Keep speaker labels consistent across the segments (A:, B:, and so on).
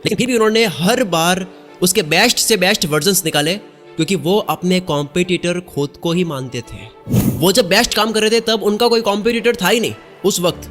A: लेकिन फिर भी उन्होंने हर बार उसके बेस्ट से बेस्ट वर्जन्स निकाले, क्योंकि वो अपने कॉम्पिटिटर खुद को ही मानते थे। वो जब बेस्ट काम कर रहे थे तब उनका कोई कॉम्पिटिटर था ही नहीं उस वक्त,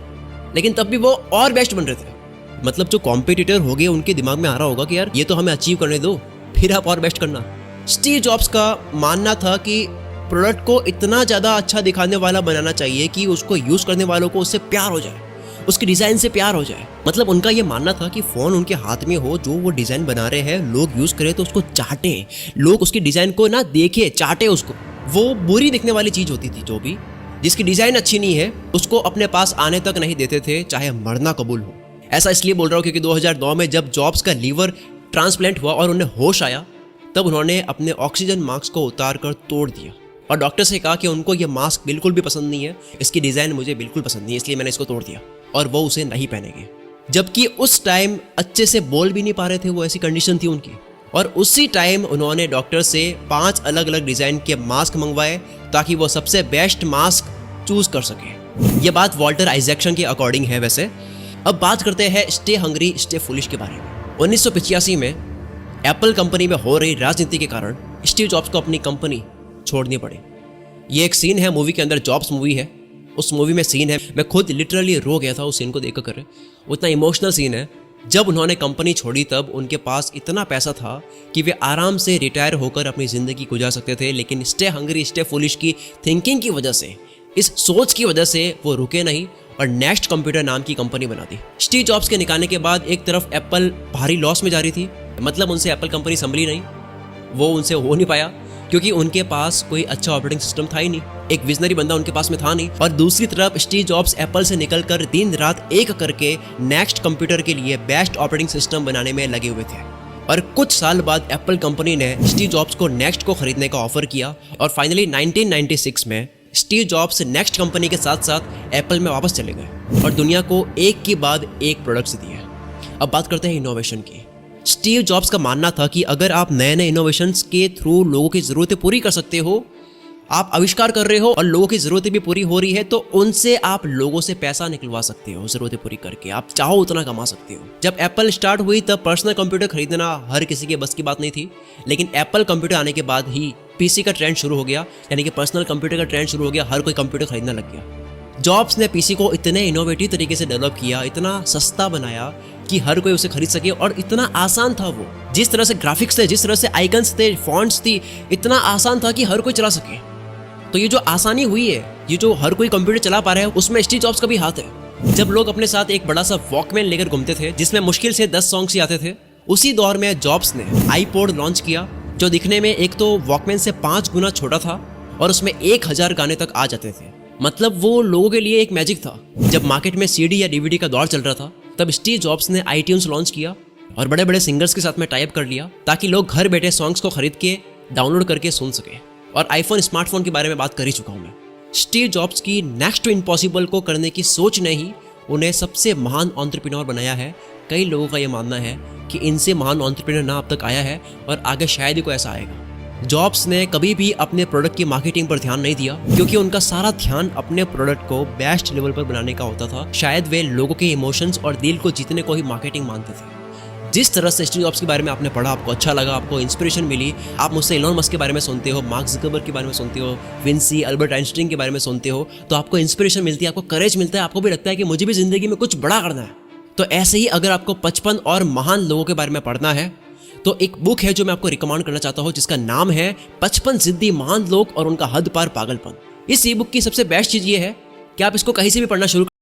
A: लेकिन तब भी वो और बेस्ट बन रहे थे। मतलब जो कॉम्पिटिटर हो गए उनके दिमाग में आ रहा होगा कि यार ये तो हमें अचीव करने दो, फिर आप और बेस्ट करना। स्टीव जॉब्स का मानना था कि प्रोडक्ट को इतना ज़्यादा अच्छा दिखाने वाला बनाना चाहिए कि उसको यूज़ करने वालों को उससे प्यार हो जाए, उसकी डिज़ाइन से प्यार हो जाए। मतलब उनका ये मानना था कि फ़ोन उनके हाथ में हो, जो वो डिज़ाइन बना रहे हैं लोग यूज़ करें तो उसको चाटें, लोग उसकी डिज़ाइन को ना देखें, चाटें उसको। वो बुरी दिखने वाली चीज़ होती थी, जो भी जिसकी डिज़ाइन अच्छी नहीं है उसको अपने पास आने तक नहीं देते थे, चाहे मरना कबूल हो। ऐसा इसलिए बोल रहा हूँ क्योंकि 2009 में जब जॉब्स का लीवर ट्रांसप्लांट हुआ और उन्हें होश आया, तब उन्होंने अपने ऑक्सीजन मास्क को उतार कर तोड़ दिया और डॉक्टर से कहा कि उनको ये मास्क बिल्कुल भी पसंद नहीं है, इसकी डिज़ाइन मुझे बिल्कुल पसंद नहीं है, इसलिए मैंने इसको तोड़ दिया, और वो उसे नहीं पहनेंगे। जबकि उस टाइम अच्छे से बोल भी नहीं पा रहे थे, वो ऐसी कंडीशन थी उनकी। और उसी टाइम उन्होंने डॉक्टर से 5 अलग अलग डिज़ाइन के मास्क मंगवाए ताकि वो सबसे बेस्ट मास्क चूज कर सके। ये बात वॉल्टर आइजैक्सन के अकॉर्डिंग है। वैसे अब बात करते हैं स्टे हंग्री स्टे फुलिश के बारे में। 1985 में एप्पल कंपनी में हो रही राजनीति के कारण स्टीव जॉब्स को अपनी कंपनी छोड़नी पड़ी। ये एक सीन है मूवी के अंदर, जॉब्स मूवी है, उस मूवी में सीन है, मैं खुद लिटरली रो गया था उस सीन को देख कर। उतना इमोशनल सीन है। जब उन्होंने कंपनी छोड़ी तब उनके पास इतना पैसा था कि वे आराम से रिटायर होकर अपनी ज़िंदगी गुजार सकते थे, लेकिन स्टे हंग्री स्टे फुलिश की थिंकिंग की वजह से, इस सोच की वजह से वो रुके नहीं और नेक्स्ट कंप्यूटर नाम की कंपनी बना दी। स्टीव जॉब्स के निकालने के बाद एक तरफ एप्पल भारी लॉस में जा रही थी, मतलब उनसे एप्पल कंपनी संभली नहीं, वो उनसे हो नहीं पाया क्योंकि उनके पास कोई अच्छा ऑपरेटिंग सिस्टम था ही नहीं, एक विजनरी बंदा उनके पास में था नहीं। और दूसरी तरफ स्टीव जॉब्स एप्पल से निकलकर दिन रात एक करके नेक्स्ट कंप्यूटर के लिए बेस्ट ऑपरेटिंग सिस्टम बनाने में लगे हुए थे। और कुछ साल बाद एप्पल कंपनी ने स्टीव जॉब्स को नेक्स्ट को खरीदने का ऑफर किया और फाइनली 1996 में स्टीव जॉब्स नेक्स्ट कंपनी के साथ साथ एप्पल में वापस चले गए और दुनिया को एक के बाद एक प्रोडक्ट्स दिए। अब बात करते हैं इनोवेशन की। स्टीव जॉब्स का मानना था कि अगर आप नए नए इनोवेशंस के थ्रू लोगों की ज़रूरतें पूरी कर सकते हो, आप आविष्कार कर रहे हो और लोगों की ज़रूरतें भी पूरी हो रही है, तो उनसे आप लोगों से पैसा निकलवा सकते हो, ज़रूरतें पूरी करके आप चाहो उतना कमा सकते हो। जब एप्पल स्टार्ट हुई तब पर्सनल कंप्यूटर खरीदना हर किसी के बस की बात नहीं थी, लेकिन एप्पल कंप्यूटर आने के बाद ही पीसी का ट्रेंड शुरू हो गया, यानी कि पर्सनल कंप्यूटर का ट्रेंड शुरू हो गया, हर कोई कंप्यूटर खरीदने लग गया। जॉब्स ने पीसी को इतने इनोवेटिव तरीके से डेवलप किया, इतना सस्ता बनाया कि हर कोई उसे खरीद सके, और इतना आसान था वो, जिस तरह से ग्राफिक्स थे, जिस तरह से आइकन्स थे, फॉन्ट्स थी, इतना आसान था कि हर कोई चला सके। तो ये जो आसानी हुई है, ये जो हर कोई कंप्यूटर चला पा रहा है, उसमें स्टीव जॉब्स का भी हाथ है। जब लोग अपने साथ एक बड़ा सा वॉकमैन लेकर घूमते थे जिसमें मुश्किल से 10 सॉन्ग्स ही आते थे, उसी दौर में जॉब्स ने आईपॉड लॉन्च किया, जो दिखने में एक तो वॉकमैन से 5 गुना छोटा था और उसमें 1000 गाने तक आ जाते थे। मतलब वो लोगों के लिए एक मैजिक था। जब मार्केट में सीडी या डीवीडी का दौर चल रहा था, तब स्टीव जॉब्स ने आईट्यून्स लॉन्च किया और बड़े बड़े सिंगर्स के साथ में टाइप कर लिया ताकि लोग घर बैठे सॉन्ग्स को खरीद के डाउनलोड करके सुन सके। और आईफोन स्मार्टफोन के बारे में बात कर ही चुका हूँ मैं। स्टीव जॉब्स की नेक्स्ट टू इम्पॉसिबल को करने की सोच ने ही उन्हें सबसे महान एंटरप्रेन्योर बनाया है। कई लोगों का यह मानना है कि इनसे महान एंटरप्रेन्योर ना अब तक आया है और आगे शायद ही कोई ऐसा आएगा। जॉब्स ने कभी भी अपने प्रोडक्ट की मार्केटिंग पर ध्यान नहीं दिया, क्योंकि उनका सारा ध्यान अपने प्रोडक्ट को बेस्ट लेवल पर बनाने का होता था। शायद वे लोगों के इमोशंस और दिल को जीतने को ही मार्केटिंग मानते थे। जिस तरह से स्टीव जॉब्स के बारे में आपने पढ़ा, आपको अच्छा लगा, आपको इंस्पिरेशन मिली, आप मुझसे इलॉन मस्क के बारे में सुनते हो, मार्क ज़करबर्ग के बारे में सुनते हो, विंसी अल्बर्ट आइंस्टाइन के बारे में सुनते हो, तो आपको इंस्पिरेशन मिलती है, आपको करेज मिलता है, आपको भी लगता है कि मुझे भी ज़िंदगी में कुछ बड़ा करना है। तो ऐसे ही अगर आपको 55 और महान लोगों के बारे में पढ़ना है, तो एक बुक है जो मैं आपको रिकमेंड करना चाहता हूँ, जिसका नाम है 55 जिद्दी महान लोग और उनका हद पार पागलपन। इस ई बुक की सबसे बेस्ट चीज़ ये है कि आप इसको कहीं से भी पढ़ना शुरू